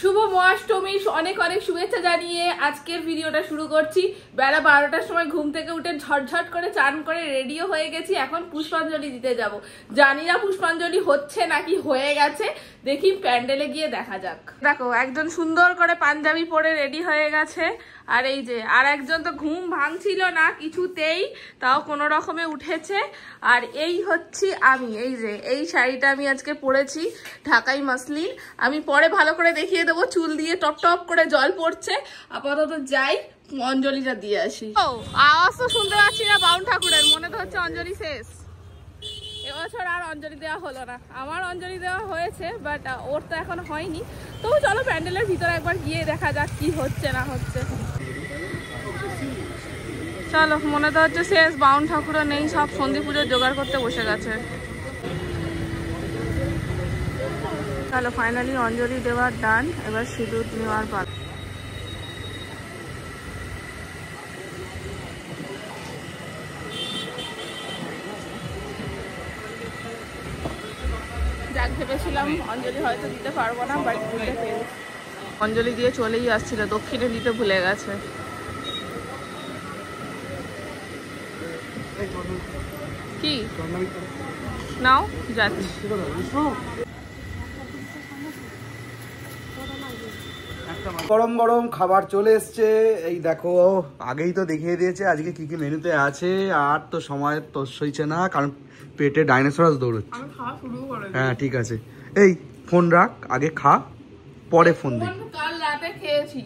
শুভ মহাষ্টমী অনেক অনেক শুভেচ্ছা জানিয়ে আজকের ভিডিওটা শুরু করছি। বেলা 12টার সময় ঘুম থেকে উঠে ঝটঝট করে চান করে রেডিও হয়ে গেছি। এখন পুষ্পাঞ্জলি দিতে যাব। জানি না পুষ্পাঞ্জলি হচ্ছে নাকি হয়ে গেছে, দেখি প্যান্ডেলে গিয়ে দেখা যাক। দেখো একজন সুন্দর করে পাঞ্জাবি পরে রেডি হয়ে গেছে, আর এই যে আর একজন তো ঘুম ভাঙছিল না কিছুতেই, তাও কোনো রকমে উঠেছে। আর এই হচ্ছি আমি, এই যে এই শাড়িটা আমি আজকে পরেছি ঢাকাই মাসলিন। আমি পরে ভালো করে দেখিয়ে দেবো, চুল দিয়ে টপ টপ করে জল পড়ছে। আপাতত যাই অঞ্জলিটা দিয়ে আসি। ও আওয়াজ তো শুনতে পাচ্ছি না বাউন ঠাকুরের, মনে তো হচ্ছে অঞ্জলি শেষ। এবছর আর অঞ্জলি দেওয়া হলো না। আমার অঞ্জলি দেওয়া হয়েছে, বাট ওর তো এখন হয়নি। তবু চলো প্যান্ডেলের ভিতরে একবার গিয়ে দেখা যাক কি হচ্ছে না হচ্ছে। চলো, মনে তো হচ্ছে শেষ, বাউন ঠাকুরও নেই, সব সন্ধি পুজোর জোগাড় করতে বসে গেছে। চলো ফাইনালি অঞ্জলি দেওয়ার ডান, এবার সিঁদুর নেওয়ার পালা। যাক, ভেবেছিলাম অঞ্জলি হয়তো দিতে পারবো না, বাট দিতে পেরেছি। অঞ্জলি দিয়ে চলেই আসছিল, দক্ষিণে দিতে ভুলে গেছে। কি নাও যাচ্ছি। গরম গরম খাবার চলে এসছে, এই দেখো আগেই তো দেখিয়ে দিয়েছে আজকে কি কি মেনুতে আছে। আর তো সময় তো সইছে না, কারণ পেটে ডাইনোসরাস দৌড়চ্ছে। হ্যাঁ ঠিক আছে, এই ফোন রাখ, আগে খা পরে ফোন দিই। কাল রাতে খেয়েছি,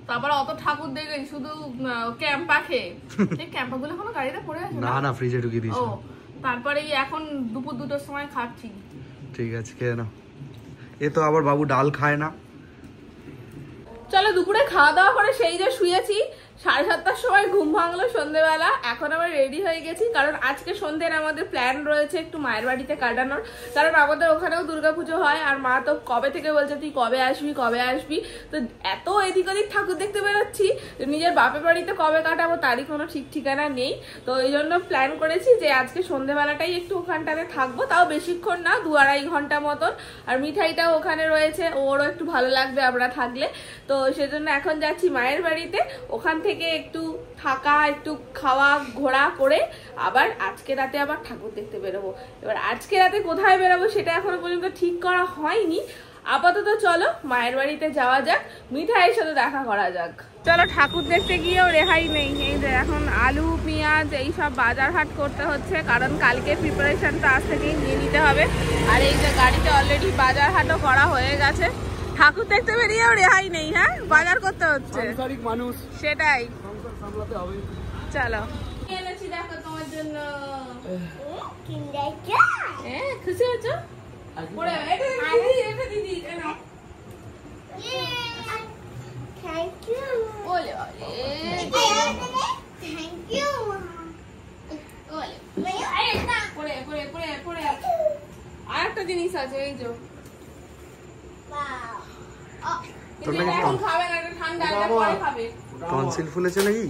তারপর অত ঠাকুর দেখে শুধু ক্যাম্পা খেয়ে, এই ক্যাম্পা গুলো কোনো গাড়িতে পড়ে আছে না না ফ্রিজে ঢুকিয়ে দিয়েছি। ও তারপরে এখন দুপুর 2টার সময় খাচ্ছি। ঠিক আছে খেয়ে নাও। এ তো আবার বাবু ডাল খায় না। চলো দুপুরে খাওয়া দাওয়া করে সেই যে শুয়েছি, 7:30টার সময় ঘুম ভাঙলো সন্ধ্যেবেলা। এখন আবার রেডি হয়ে গেছি, কারণ আজকে সন্ধ্যের আমাদের প্ল্যান রয়েছে একটু মায়ের বাড়িতে কাটানোর। কারণ আমাদের ওখানেও দুর্গাপুজো হয়, আর মা তো কবে থেকে বলছে তুই কবে আসবি কবে আসবি। তো এত এদিক ওদিক ঠাকুর দেখতে বেরোচ্ছি, নিজের বাপের বাড়িতে কবে কাটাবো তারই কোনো ঠিক ঠিকানা নেই। তো এই জন্য প্ল্যান করেছি যে আজকে সন্ধ্যেবেলাটাই একটু ওখানটাতে থাকবো, তাও বেশিক্ষণ না, 2-2.5 ঘন্টা মতন। আর মিঠাইটাও ওখানে রয়েছে, ওরও একটু ভালো লাগবে আমরা থাকলে। তো সেজন্য এখন যাচ্ছি মায়ের বাড়িতে, ওখান থেকে একটু থাকা, একটু খাওয়া ঘোরা করে আবার আজকে রাতে আবার ঠাকুর দেখতে বেরোবো। এবার আজকে রাতে কোথায় বেরোবো সেটা এখনো পর্যন্ত ঠিক করা হয়নি। আপাতত চলো মায়ের বাড়িতে যাওয়া যাক, মিঠাইয়ের সাথে দেখা করা যাক। চলো ঠাকুর দেখতে গিয়েও রেহাই নেই, এই যে এখন আলু পেঁয়াজ এইসব বাজার হাট করতে হচ্ছে, কারণ কালকে প্রিপারেশনটা আজ থেকেই নিয়ে নিতে হবে। আর এই যে গাড়িতে অলরেডি বাজার হাটও করা হয়ে গেছে। ঠাকুর দেখতে বেরিয়েও রেহাই নেই, হ্যাঁ বাজার করতে হচ্ছে, মানুষ সেটাই। হবে। চলো এনেছি দেখো তোমার জন্য। খুশি হচ্ছ? আর একটা জিনিস আছে, এই যে টনসিল ফুলেছে নাকি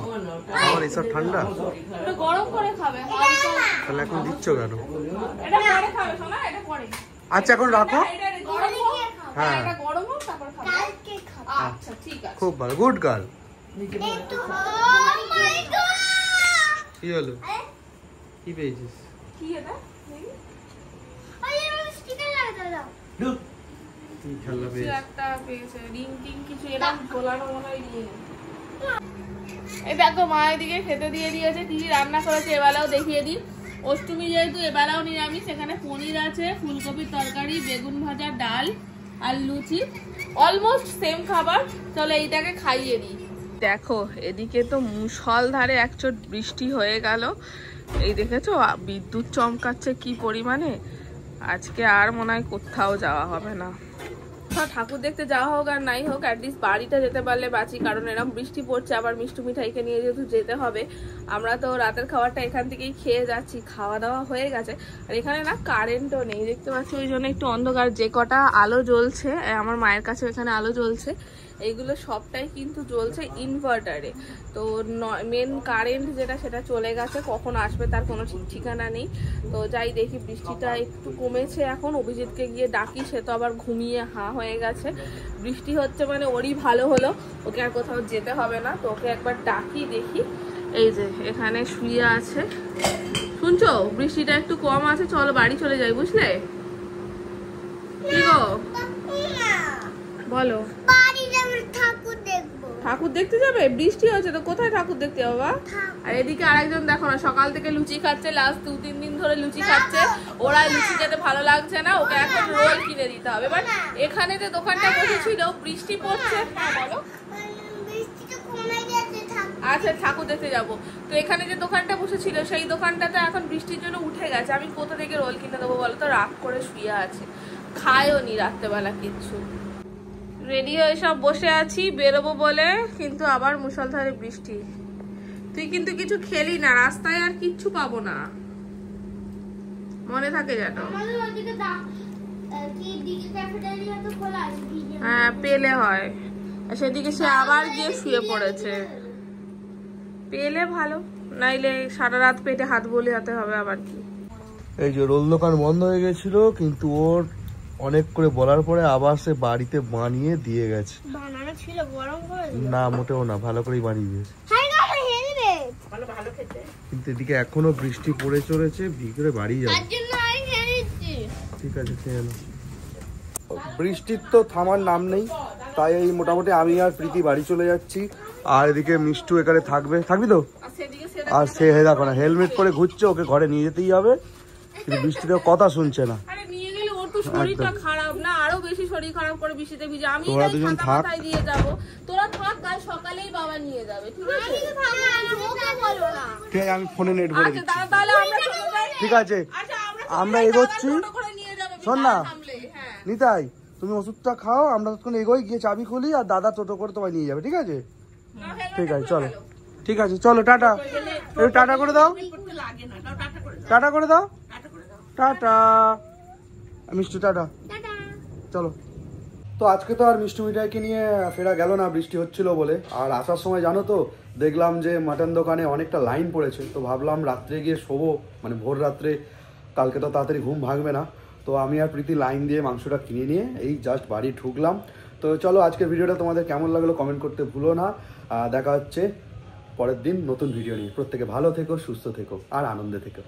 আমার এইসব ঠান্ডা? গরম করে খাবে, তাহলে এখন দিচ্ছ কেন? এটা পরে খাবে সোনা, এটা পরে। আচ্ছা এখন রাখো। হ্যাঁ আচ্ছা ঠিক আছে, খুব ভালো, গুড গার্ল। কি হলো, কি পেয়েছিস? কি এটা খেলনা পেয়েছিস? একটা পেয়েছে রিং টিং কিছু, এটা গোলানো মনে হয় নিয়ে। এই দেখো মা এদিকে খেতে দিয়ে দিয়েছে, কি রান্না করেছে এবেলাও দেখিয়ে দিই। অষ্টমী যেহেতু এবেলাও নিরামিষ, সেখানে পনির আছে, ফুলকপির তরকারি, বেগুন ভাজা, ডাল আর লুচি, অলমোস্ট সেম খাবার। চলো এইটাকে খাইয়ে দিই। দেখো এদিকে তো মুষলধারে একচোট বৃষ্টি হয়ে গেল, এই দেখেছো বিদ্যুৎ চমকাচ্ছে কি পরিমাণে। আজকে আর মনে হয় কোথাও যাওয়া হবে না। ঠাকুর দেখতে যাওয়া হোক আর নাই হোক, অ্যাটলিস্ট বাড়িটা যেতে পারলে বাঁচি, কারণ এরকম বৃষ্টি পড়ছে, আবার মিষ্টি মিঠাইকে নিয়ে যেহেতু যেতে হবে। আমরা তো রাতের খাবারটা এখান থেকেই খেয়ে যাচ্ছি, খাওয়া দাওয়া হয়ে গেছে। আর এখানে না কারেন্টও নেই, দেখতে পাচ্ছি, ওই জন্য একটু অন্ধকার। যে কটা আলো জ্বলছে, আমার মায়ের কাছে এখানে আলো জ্বলছে, এইগুলো সবটাই কিন্তু জ্বলছে ইনভার্টারে। তো মেন কারেন্ট যেটা সেটা চলে গেছে, কখন আসবে তার কোনো ঠিক ঠিকানা নেই। তো যাই দেখি, বৃষ্টিটা একটু কমেছে এখন, অভিজিৎকে গিয়ে ডাকি, সে তো আবার ঘুমিয়ে হাঁ হয়ে গেছে। বৃষ্টি হচ্ছে মানে ওরই ভালো হলো, ওকে আর কোথাও যেতে হবে না। তো ওকে একবার ডাকি, দেখি। এই যে এখানে শুয়ে আছে, শুনছো বৃষ্টিটা একটু কম আছে, চলো বাড়ি চলে যাই, বুঝলে? কি গো বলো? ঠাকুর দেখতে যাবে? বৃষ্টি হচ্ছে তো, কোথায় ঠাকুর দেখতে যাবো? আর এদিকে আরেকজন দেখো না, সকাল থেকে লুচি খাচ্ছে, লাস্ট 2-3 দিন ধরে লুচি খাচ্ছে। ওরা লুচি খেতে ভালো লাগছে না, ওকে এখন রোল কিনে দিতে হবে। এবার এখানে যে দোকানটা বসেছিল, বৃষ্টি পড়ছে। হ্যাঁ বলো। আচ্ছা ঠাকুর দেখতে যাবো তো, এখানে যে দোকানটা বসেছিল সেই দোকানটাতে এখন বৃষ্টির জন্য উঠে গেছে। আমি কোথা থেকে রোল কিনে দেবো বলো তো? রাগ করে শুয়ে আছে, খায়ও নি রাত্রেবেলা কিচ্ছু। রেডি হয়ে সব বসে আছি বেরোবো বলে, কিন্তু আবার মুষলধারে বৃষ্টি। তুই কিন্তু কিছু খেলি না, রাস্তায় আর কিচ্ছু পাবো না, মনে থাকে যেন। হ্যাঁ পেলে হয়, সেদিকে সে আবার গিয়ে শুয়ে পড়েছে। পেলে ভালো, নাইলে সারা রাত পেটে হাত বলিয়াতে হবে আবার কি। এই যে রোল দোকান বন্ধ হয়ে গেছিল, কিন্তু ওর অনেক করে বলার পরে আবার সে বাড়িতে বানিয়ে দিয়ে গেছে। বানানো ছিল গরম করে? না মোটেও না, ভালো করেই বানিয়ে দিয়েছে। ভালো খেতে। কিন্তু এদিকে এখনো বৃষ্টি পড়ে চলেছে, ভিজে বাড়ি যাবে। ঠিক আছে খেয়ে নাও। বৃষ্টির তো থামার নাম নেই, তাই এই মোটামুটি আমি আর প্রীতি বাড়ি চলে যাচ্ছি। আর এদিকে মিষ্টু এখানে থাকবি তো? আর সে দেখো না হেলমেট পরে ঘুরছে, ওকে ঘরে নিয়ে যেতেই হবে, কিন্তু বৃষ্টিতে কথা শুনছে না। শরীরটা খারাপ না, আরো বেশি শরীর খারাপ করে বৃষ্টিতে ভিজে। আমি তোরা দুজন থাক, দিয়ে যাবো, তোরা থাক, কাল সকালেই বাবা নিয়ে যাবে, ঠিক আছে? ঠিক আছে আমি ফোনে নেট ভরে দিচ্ছি। তাহলে আমরা চলে যাই। ঠিক আছে আমরা এগোচ্ছি। শোন না নিতাই, তুমি ওষুধটা খাও, আমরা ততক্ষণ এগোই, গিয়ে চাবি খুলি, আর দাদা টোটো করে তোমায় নিয়ে যাবে, ঠিক আছে? ঠিক আছে চলো, ঠিক আছে চলো, টাটা। একটু টাটা করে দাও, টাটা করে দাও, টাটা মিষ্টি, টাটা, চলো। তো আজকে তো আর মিষ্টি মিঠাইকে নিয়ে ফেরা গেল না, বৃষ্টি হচ্ছিল বলে। আর আসার সময় জানো তো, দেখলাম যে মাটন দোকানে অনেকটা লাইন পড়েছে। তো ভাবলাম রাত্রে গিয়ে শোবো, মানে ভোর রাত্রে, কালকে তো তাড়াতাড়ি ঘুম ভাঙবে না। তো আমি আর প্রীতি লাইন দিয়ে মাংসটা কিনে নিয়ে এই জাস্ট বাড়ি ঢুকলাম। তো চলো আজকের ভিডিওটা তোমাদের কেমন লাগলো কমেন্ট করতে ভুলো না। দেখা হচ্ছে পরের দিন নতুন ভিডিও নিয়ে। প্রত্যেকে ভালো থেকো, সুস্থ থেকো আর আনন্দে থেকো।